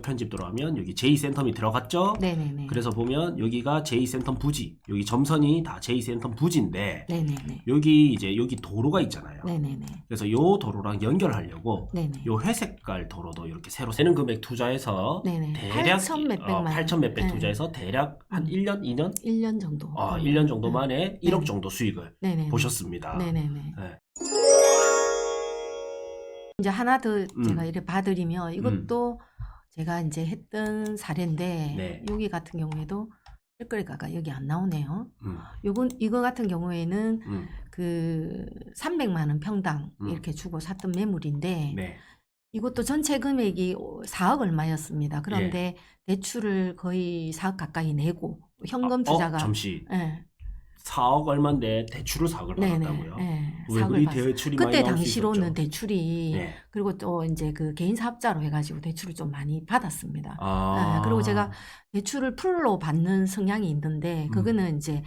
편집 들어가면 여기 제2센텀이 들어갔죠? 네네네. 그래서 보면 여기가 제2센텀 부지, 여기 점선이 다 제2센텀 부지인데 네네네. 여기 이제 여기 도로가 있잖아요. 네네네. 그래서 요 도로랑 연결하려고 네네. 요 회색깔 도로도 이렇게 새로 세는 금액 투자해서 네네. 대략 8천 몇백만 8천 몇백 네. 투자해서 대략 한 1년, 2년? 1년 정도. 1년 정도 만에 1억 네네. 정도 수익을 네네네. 보셨습니다. 네네네. 네. 이제 하나 더 제가 이렇게 봐드리면 음. 이것도 제가 이제 했던 사례인데 네. 여기 같은 경우에도 일거리가가 여기 안 나오네요. 음. 이거 같은 경우에는 음. 그 300만 원 평당 음. 이렇게 주고 샀던 매물인데 네. 이것도 전체 금액이 4억 얼마였습니다. 그런데 예. 대출을 거의 4억 가까이 내고 현금 투자가 잠시. 예. 4억 얼마인데 대출을 4억을 받았다고요? 네, 왜 4억을 그리 받았어요. 대출이 많이 그때 나올 수 당시로는 있었죠? 대출이 네. 그리고 또 이제 그 개인 사업자로 해가지고 대출을 좀 많이 받았습니다. 아. 그리고 제가 대출을 풀로 받는 성향이 있는데 그거는 이제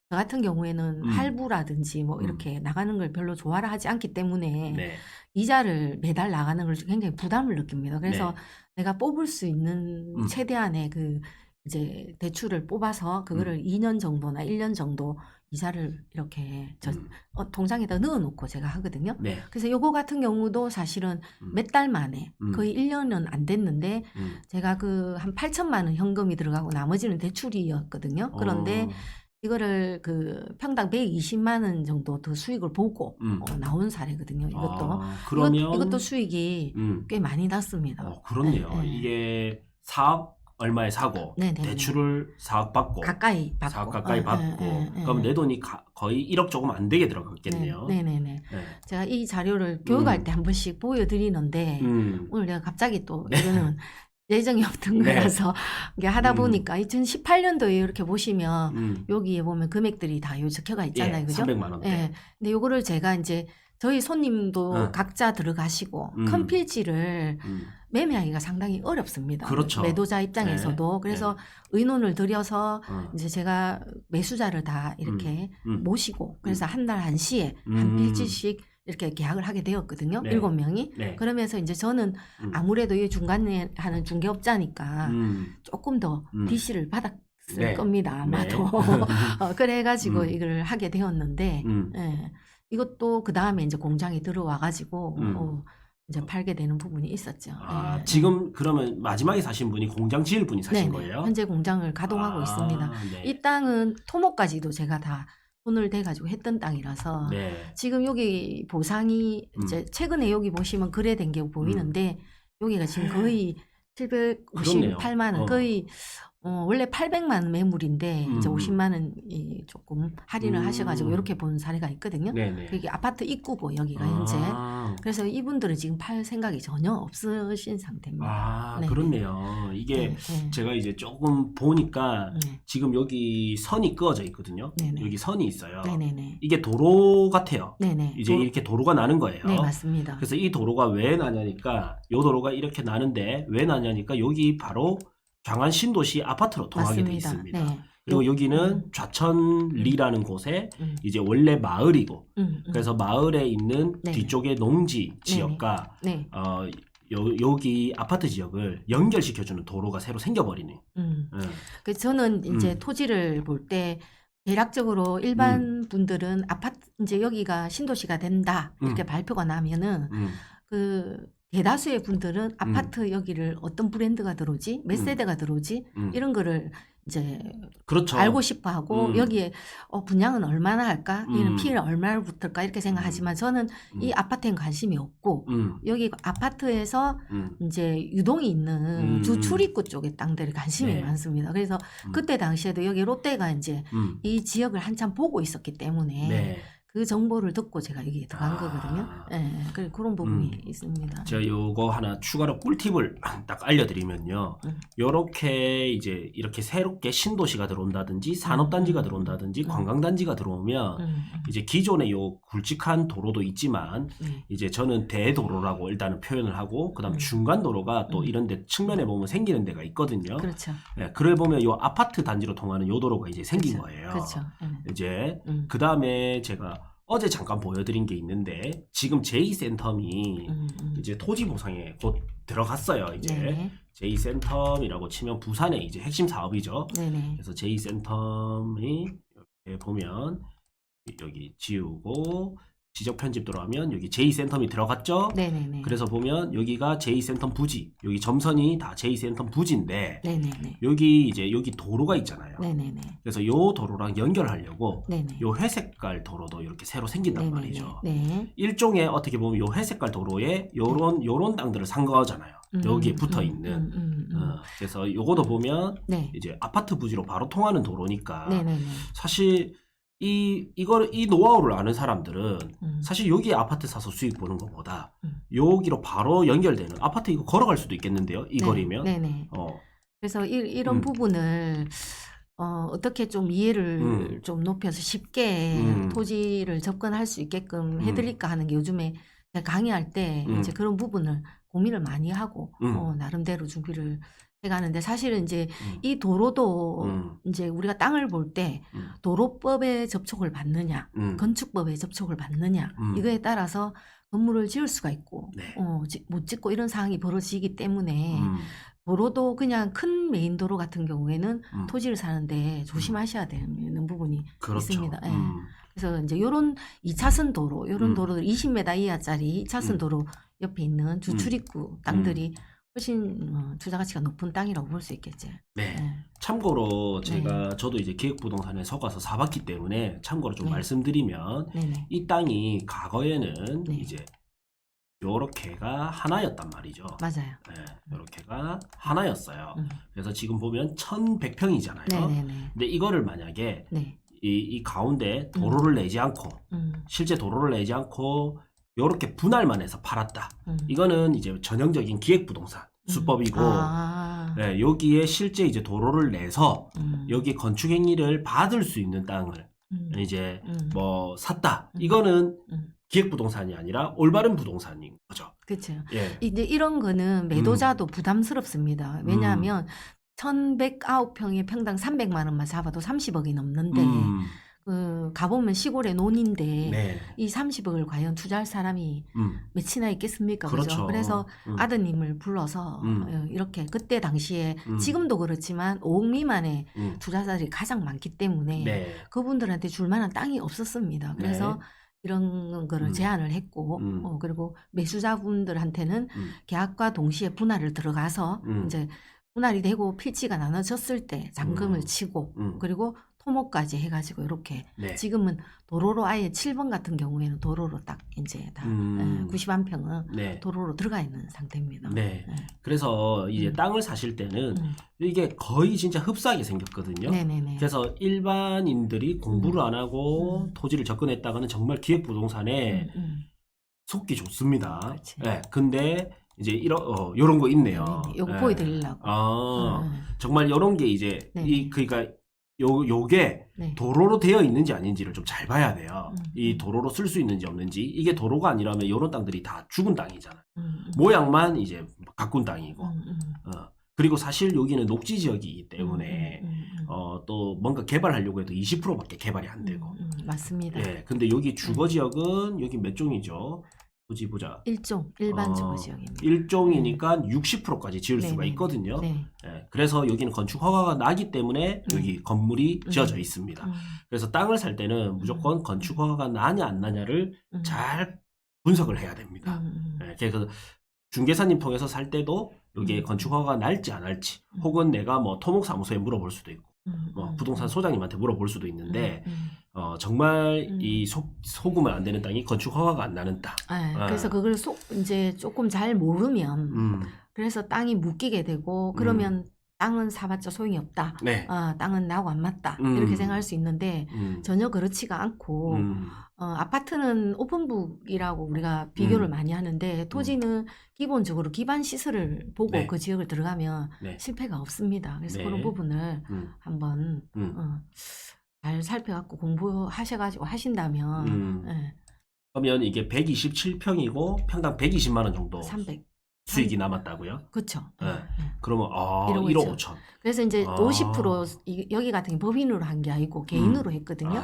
저 같은 경우에는 할부라든지 뭐 이렇게 나가는 걸 별로 좋아를 하지 않기 때문에 네. 이자를 매달 나가는 걸 굉장히 부담을 느낍니다. 그래서 네. 내가 뽑을 수 있는 최대한의 그 이제 대출을 뽑아서 그거를 2년 정도나 1년 정도 이자를 이렇게 통장에다 넣어놓고 제가 하거든요. 네. 그래서 요거 같은 경우도 사실은 몇 달 만에 거의 1년은 안 됐는데 제가 그 한 8천만 원 현금이 들어가고 나머지는 대출이었거든요. 그런데 이거를 그 평당 120만 원 정도 더 수익을 보고 나온 사례거든요. 이것도. 그러면 이것도 수익이 꽤 많이 났습니다. 그렇네요. 네, 네. 이게 4억 얼마에 사고 네네네. 대출을 4억 받고 가까이 받고. 4억 가까이 받고 그럼 내 돈이 거의 1억 조금 안 되게 들어갔겠네요. 네네네. 네. 제가 이 자료를 교육할 때 한 번씩 보여드리는데 오늘 내가 갑자기 또 이거는 예정이 없던 네. 거라서 이게 하다 보니까 2018년도에 이렇게 보시면 여기에 보면 금액들이 다 요 적혀가 있잖아요. 예, 그죠? 300만 원대. 예. 근데 요거를 제가 이제 저희 손님도 각자 들어가시고 큰 필지를 매매하기가 상당히 어렵습니다. 그렇죠. 매도자 입장에서도. 네. 그래서 의논을 들여서 어. 이제 제가 매수자를 다 이렇게 모시고 그래서 한 달 한시에 한 음. 필지씩 이렇게 계약을 하게 되었거든요. 네. 7명이. 네. 그러면서 이제 저는 아무래도 이 중간에 하는 중개업자니까 조금 더 DC를 받았을 네. 겁니다. 아마도. 네. 그래가지고 이걸 하게 되었는데, 네. 이것도 그 다음에 이제 공장에 들어와가지고, 이제 팔게 되는 부분이 있었죠. 지금 그러면 마지막에 사신 분이 공장 지을 분이 사신 거예요? 현재 공장을 가동하고 있습니다. 네. 이 땅은 토목까지도 제가 다 손을 대가지고 했던 땅이라서 네. 지금 여기 보상이 이제 최근에 여기 보시면 거래된 게 보이는데 여기가 지금 거의 758만 원, 거의 원래 800만 원 매물인데 이제 50만 원이 조금 할인을 하셔가지고 이렇게 본 사례가 있거든요. 네네. 그게 아파트 입구고 여기가 현재. 그래서 이분들은 지금 팔 생각이 전혀 없으신 상태입니다. 네. 그렇네요. 이게 네. 제가 이제 조금 보니까 네. 지금 여기 선이 그어져 있거든요. 네네. 여기 선이 있어요. 네네네. 이게 도로 같아요. 네네. 이제 이렇게 도로가 나는 거예요. 네, 맞습니다. 그래서 이 도로가 왜 나냐니까 요 도로가 이렇게 나는데 왜 나냐니까 여기 바로 광안 신도시 아파트로 통하게 돼 맞습니다. 있습니다. 네. 그리고 여기는 좌천리라는 곳에 이제 원래 마을이고 그래서 마을에 있는 네네. 뒤쪽에 농지 지역과 네. 여기 아파트 지역을 연결시켜주는 도로가 새로 생겨버리네. 그래서 저는 이제 토지를 볼 때 대략적으로 일반 분들은 아파트 이제 여기가 신도시가 된다 이렇게 발표가 나면은 그 대다수의 분들은 아파트 여기를 어떤 브랜드가 들어오지 몇 세대가 들어오지 이런 거를 이제 그렇죠. 알고 싶어 하고 여기에 분양은 얼마나 할까 얘는 피해를 얼마나 붙을까 이렇게 생각하지만 저는 이 아파트엔 관심이 없고 여기 아파트에서 이제 유동이 있는 주 출입구 쪽의 땅들에 관심이 네. 많습니다. 그래서 그때 당시에도 여기 롯데가 이제 이 지역을 한참 보고 있었기 때문에 네. 그 정보를 듣고 제가 여기에 들어간 거거든요. 네, 그런 부분이 있습니다. 제가 요거 하나 추가로 꿀팁을 딱 알려드리면요. 요렇게 이제 이렇게 새롭게 신도시가 들어온다든지 산업단지가 들어온다든지 관광단지가 들어오면 이제 기존의 요 굵직한 도로도 있지만 이제 저는 대도로라고 일단은 표현을 하고 그다음 중간 도로가 또 이런 데 측면에 보면 생기는 데가 있거든요. 그렇죠. 네, 그래 보면 요 아파트 단지로 통하는 요 도로가 이제 생긴 그렇죠. 거예요. 그렇죠. 이제 그다음에 제가 어제 잠깐 보여드린 게 있는데 지금 제2센텀이 이제 토지 보상에 곧 들어갔어요. 이제 네네. 제2센텀이라고 치면 부산의 이제 핵심 사업이죠. 네네. 그래서 제2센텀이 이렇게 보면 여기 지우고 지적 편집 들어가면 여기 제2센텀이 들어갔죠. 네네네. 그래서 보면 여기가 제2센텀 부지, 여기 점선이 다 제2센텀 부지인데 네네네. 여기 이제 여기 도로가 있잖아요. 네네네. 그래서 요 도로랑 연결하려고 네네. 요 회색깔 도로도 이렇게 새로 생긴단 네네네. 말이죠. 네. 일종의 어떻게 보면 요 회색깔 도로에 요런 땅들을 산 거잖아요. 여기에 붙어 있는. 그래서 요거도 보면 네. 이제 아파트 부지로 바로 통하는 도로니까 네네네. 사실 이 노하우를 아는 사람들은 사실 여기에 아파트 사서 수익 보는 것보다 여기로 바로 연결되는 아파트 이거 걸어갈 수도 있겠는데요. 이 네. 거리면. 네네. 그래서 이런 부분을 어떻게 좀 이해를 좀 높여서 쉽게 토지를 접근할 수 있게끔 해드릴까 하는 게 요즘에 제가 강의할 때 이제 그런 부분을 고민을 많이 하고 나름대로 준비를 해가는데 사실은 이제 이 도로도 이제 우리가 땅을 볼 때 도로법에 접촉을 받느냐, 건축법에 접촉을 받느냐 이거에 따라서 건물을 지을 수가 있고 네. 못 짓고 이런 상황이 벌어지기 때문에 도로도 그냥 큰 메인 도로 같은 경우에는 토지를 사는데 조심하셔야 되는 부분이 그렇죠. 있습니다. 예. 그래서 이제 요런 2차선 도로, 요런 도로들 20m 이하짜리 2차선 도로 옆에 있는 주출입구 땅들이 훨씬 투자 가치가 높은 땅이라고 볼 수 있겠죠. 네. 네. 참고로 저도 이제 기획부동산에 속아서 사봤기 때문에 참고로 좀 말씀드리면 네네. 이 땅이 과거에는 네. 이제 요렇게가 하나였단 말이죠. 맞아요. 네, 요렇게가 하나였어요. 그래서 지금 보면 1100평이잖아요. 네네네. 근데 이거를 만약에 네. 이 가운데 도로를 내지 않고 실제 도로를 내지 않고 요렇게 분할만 해서 팔았다. 이거는 이제 전형적인 기획부동산 수법이고 네, 여기에 실제 이제 도로를 내서 여기 건축행위를 받을 수 있는 땅을 이제 뭐 샀다. 이거는 기획부동산이 아니라 올바른 부동산인 거죠. 그렇죠. 예. 이제 이런 거는 매도자도 부담스럽습니다. 왜냐하면 1109평에 평당 300만 원만 잡아도 30억이 넘는데 가보면 시골의 논인데 네. 이 30억을 과연 투자할 사람이 몇이나 있겠습니까? 그렇죠. 그죠? 그래서 아드님을 불러서 이렇게 그때 당시에 지금도 그렇지만 5억 미만의 투자자들이 가장 많기 때문에 네. 그분들한테 줄 만한 땅이 없었습니다. 그래서 이런 거를 제안을 했고 그리고 매수자분들한테는 계약과 동시에 분할을 들어가서 이제 분할이 되고 필지가 나눠졌을 때 잔금을 치고 그리고 토목까지 해가지고 이렇게 네. 지금은 도로로 아예 7번 같은 경우에는 도로로 딱 이제 다 91평은 네. 도로로 들어가 있는 상태입니다. 네. 그래서 이제 땅을 사실 때는 이게 거의 진짜 흡사하게 생겼거든요. 네네네. 그래서 일반인들이 공부를 안 하고 토지를 접근했다가는 정말 기획부동산에 속기 좋습니다. 그렇지. 네. 근데 이제 요런 거 있네요. 요거 네. 보여드리려고. 정말 요런 게 이제 네네. 그러니까 요게 네. 도로로 되어 있는지 아닌지를 좀 잘 봐야 돼요. 이 도로로 쓸 수 있는지 없는지. 이게 도로가 아니라면 요런 땅들이 다 죽은 땅이잖아요. 모양만 이제 가꾼 땅이고. 그리고 사실 여기는 녹지 지역이기 때문에 또 뭔가 개발하려고 해도 20%밖에 개발이 안 되고. 맞습니다. 예. 근데 여기 주거 지역은 여기 몇 종이죠? 보지 보자. 1종 일반 주거 지역입니다. 1종이니까 60%까지 지을 수가 네네. 있거든요. 네. 예, 그래서 여기는 건축 허가가 나기 때문에 여기 건물이 지어져 있습니다. 그래서 땅을 살 때는 무조건 건축 허가가 나냐 안 나냐를 잘 분석을 해야 됩니다. 예, 그래서 중개사님 통해서 살 때도 여기에 건축 허가가 날지 안 날지 혹은 내가 뭐 토목사무소에 물어볼 수도 있고 뭐 부동산 소장님한테 물어볼 수도 있는데 정말 이 소금을 안 되는 땅이 건축 허가가 안 나는 땅. 그래서 그걸 이제 조금 잘 모르면 그래서 땅이 묶이게 되고 그러면 땅은 사봤자 소용이 없다. 네. 땅은 나하고 안 맞다. 이렇게 생각할 수 있는데 전혀 그렇지가 않고 아파트는 오픈북이라고 우리가 비교를 많이 하는데 토지는 기본적으로 기반 시설을 보고 네. 그 지역을 들어가면 네. 실패가 없습니다. 그래서 네. 그런 부분을 한번 잘 살펴갖고 공부하셔가지고 하신다면 그러면 이게 127평이고 평당 120만 원 정도 300 수익이 남았다고요? 그렇죠. 네. 그러면 1억 1억 5천. 5천. 그래서 이제 50% 여기 같은 게 법인으로 한 게 아니고 개인으로 했거든요.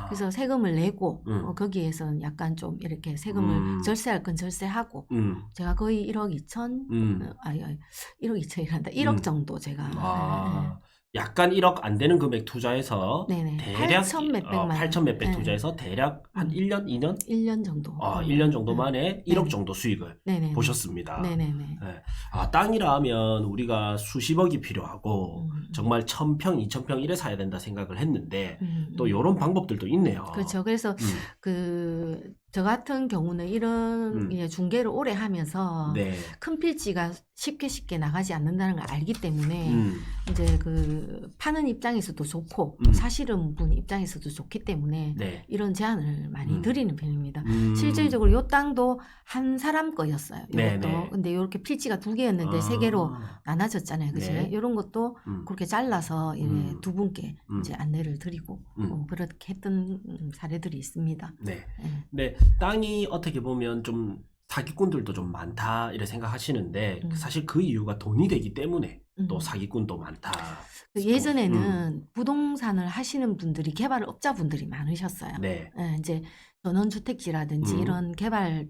그래서 세금을 내고 거기에선 약간 좀 이렇게 세금을 절세할 건 절세하고 제가 거의 1억 2천 1억 2천이란다 1억 정도 제가 약간 1억 안 되는 금액 투자해서 네네. 대략 8천 몇백만 8천 몇백 네. 투자해서 대략 한 1년, 2년? 1년 정도. 1년 정도 만에 1억 정도 수익을 네네네. 보셨습니다. 네네네. 네. 땅이라 하면 우리가 수십억이 필요하고 정말 1000평, 2000평 이래 사야 된다 생각을 했는데 또 이런 방법들도 있네요. 그렇죠. 그래서 저 같은 경우는 이런 중개를 오래 하면서 네. 큰 필지가 쉽게 나가지 않는다는 걸 알기 때문에 이제 그 파는 입장에서도 좋고 사실은 분 입장에서도 좋기 때문에 네. 이런 제안을 많이 드리는 편입니다. 실질적으로 이 땅도 한 사람 거였어요. 이것도. 근데 이렇게 필지가 2개였는데 3개로 나눠졌잖아요. 그치? 네. 이런 것도 그렇게 잘라서 이제 2분께 이제 안내를 드리고 그렇게 했던 사례들이 있습니다. 네. 네. 근데 땅이 어떻게 보면 좀 사기꾼들도 좀 많다 이렇게 생각하시는데 사실 그 이유가 돈이 되기 때문에 또 사기꾼도 많다. 예전에는 bu동산을 하시는 분들이 개발업자분들이 많으셨어요. 네. 예, 이제 전원주택지라든지 이런 개발을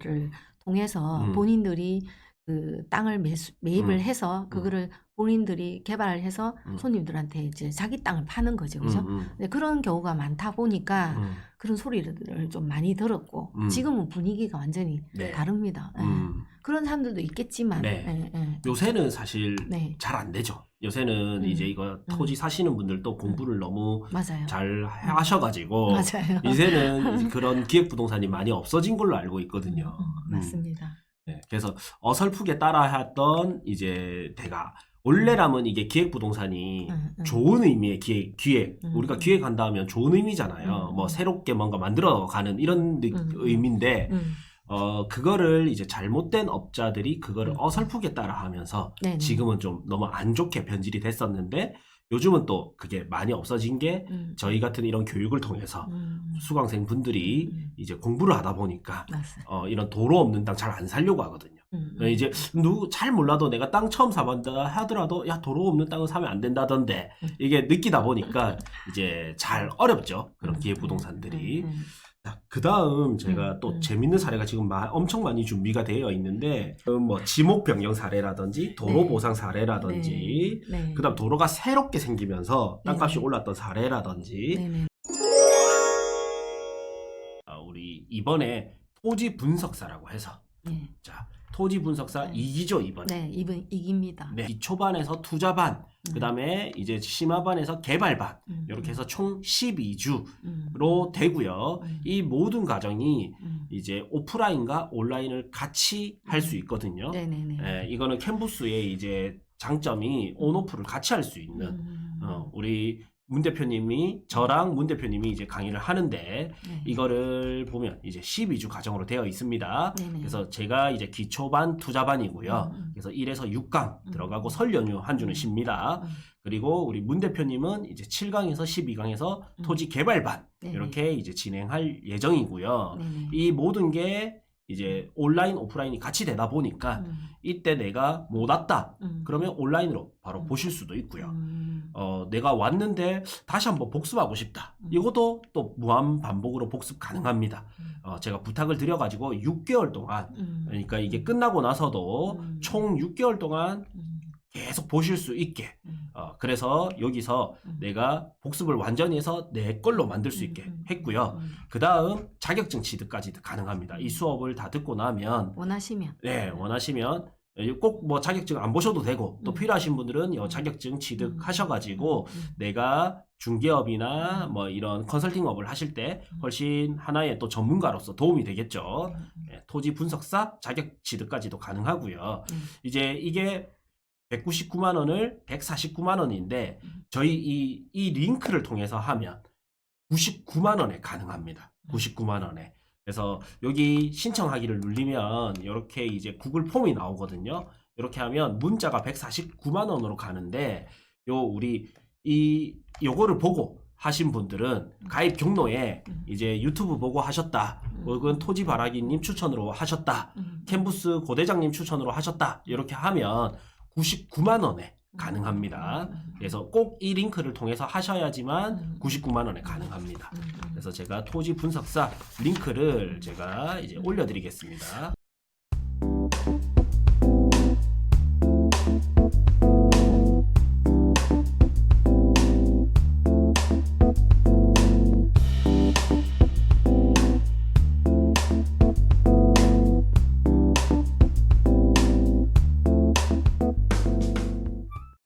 통해서 본인들이 그 땅을 매입을 해서 그거를 본인들이 개발을 해서 손님들한테 이제 자기 땅을 파는 거죠. 그죠? 근데 그런 경우가 많다 보니까 그런 소리를 좀 많이 들었고 지금은 분위기가 완전히 네. 다릅니다. 예. 그런 사람들도 있겠지만 네. 예. 요새는 사실 네. 잘 안 되죠. 요새는 이제 이거 토지 사시는 분들도 공부를 너무 맞아요. 잘 하셔가지고 맞아요. 이제는 그런 기획부동산이 많이 없어진 걸로 알고 있거든요. 맞습니다. 네, 그래서 어설프게 따라했던 이제 대가 원래라면 이게 기획부동산이 좋은 의미의 기획 우리가 기획한다 하면 좋은 의미잖아요. 뭐 새롭게 뭔가 만들어가는 이런 의미인데 그거를 이제 잘못된 업자들이 그거를 어설프게 따라하면서 네네. 지금은 좀 너무 안 좋게 변질이 됐었는데 요즘은 또 그게 많이 없어진 게 저희 같은 이런 교육을 통해서 수강생 분들이 이제 공부를 하다 보니까 이런 도로 없는 땅 잘 안 살려고 하거든요. 이제 잘 몰라도 내가 땅 처음 사본다 하더라도 야 도로 없는 땅은 사면 안 된다던데 이게 느끼다 보니까 이제 잘 어렵죠. 그런 기획부동산들이. 그 다음 제가 또 재밌는 사례가 지금 엄청 많이 준비가 되어 있는데 뭐 지목 변경 사례라든지 도로 보상 사례라든지 그 다음 도로가 새롭게 생기면서 땅값이 올랐던 사례라든지 우리 이번에 토지 분석사라고 해서 자 토지 분석사 2기죠 이번에. 네, 이번 2기입니다. 네, 기초반에서 투자반, 그 다음에 이제 심화반에서 개발반 이렇게 해서 총 12주로 되고요. 이 모든 과정이 이제 오프라인과 온라인을 같이 할 수 있거든요. 네네네. 이거는 캔버스의 이제 장점이 온오프를 같이 할 수 있는 우리 문 대표님이 저랑 문 대표님이 이제 강의를 하는데 이거를 보면 이제 12주 과정으로 되어 있습니다. 그래서 제가 이제 기초반 투자반이고요. 그래서 1에서 6강 들어가고 설 연휴 한 주는 쉽니다. 그리고 우리 문 대표님은 이제 7강에서 12강에서 토지 개발반 이렇게 이제 진행할 예정이고요. 이 모든 게 이제 온라인 오프라인이 같이 되다 보니까 이때 내가 못 왔다 그러면 온라인으로 바로 보실 수도 있고요. 내가 왔는데 다시 한번 복습하고 싶다 이것도 또 무한 반복으로 복습 가능합니다. 제가 부탁을 드려가지고 6개월 동안 그러니까 이게 끝나고 나서도 총 6개월 동안 계속 보실 수 있게 그래서 여기서 내가 복습을 완전히 해서 내 걸로 만들 수 있게 했고요. 그 다음 자격증 취득까지도 가능합니다. 이 수업을 다 듣고 나면 원하시면 원하시면 꼭 뭐 자격증 안 보셔도 되고 또 필요하신 분들은 이 자격증 취득하셔가지고 내가 중개업이나 뭐 이런 컨설팅업을 하실 때 훨씬 하나의 또 전문가로서 도움이 되겠죠. 토지 분석사 자격 취득까지도 가능하고요. 이제 이게 199만 원을 149만 원인데 저희 이 링크를 통해서 하면 99만 원에 가능합니다. 99만 원에. 그래서 여기 신청하기를 누르면 이렇게 이제 구글 폼이 나오거든요. 이렇게 하면 문자가 149만 원으로 가는데 우리 요거를 보고 하신 분들은 가입 경로에 이제 유튜브 보고 하셨다. 혹은 토지바라기님 추천으로 하셨다. 캔부스 고대장님 추천으로 하셨다. 이렇게 하면 99만 원에 가능합니다. 그래서 꼭 이 링크를 통해서 하셔야지만 99만 원에 가능합니다. 그래서 제가 토지 분석사 링크를 제가 이제 올려드리겠습니다.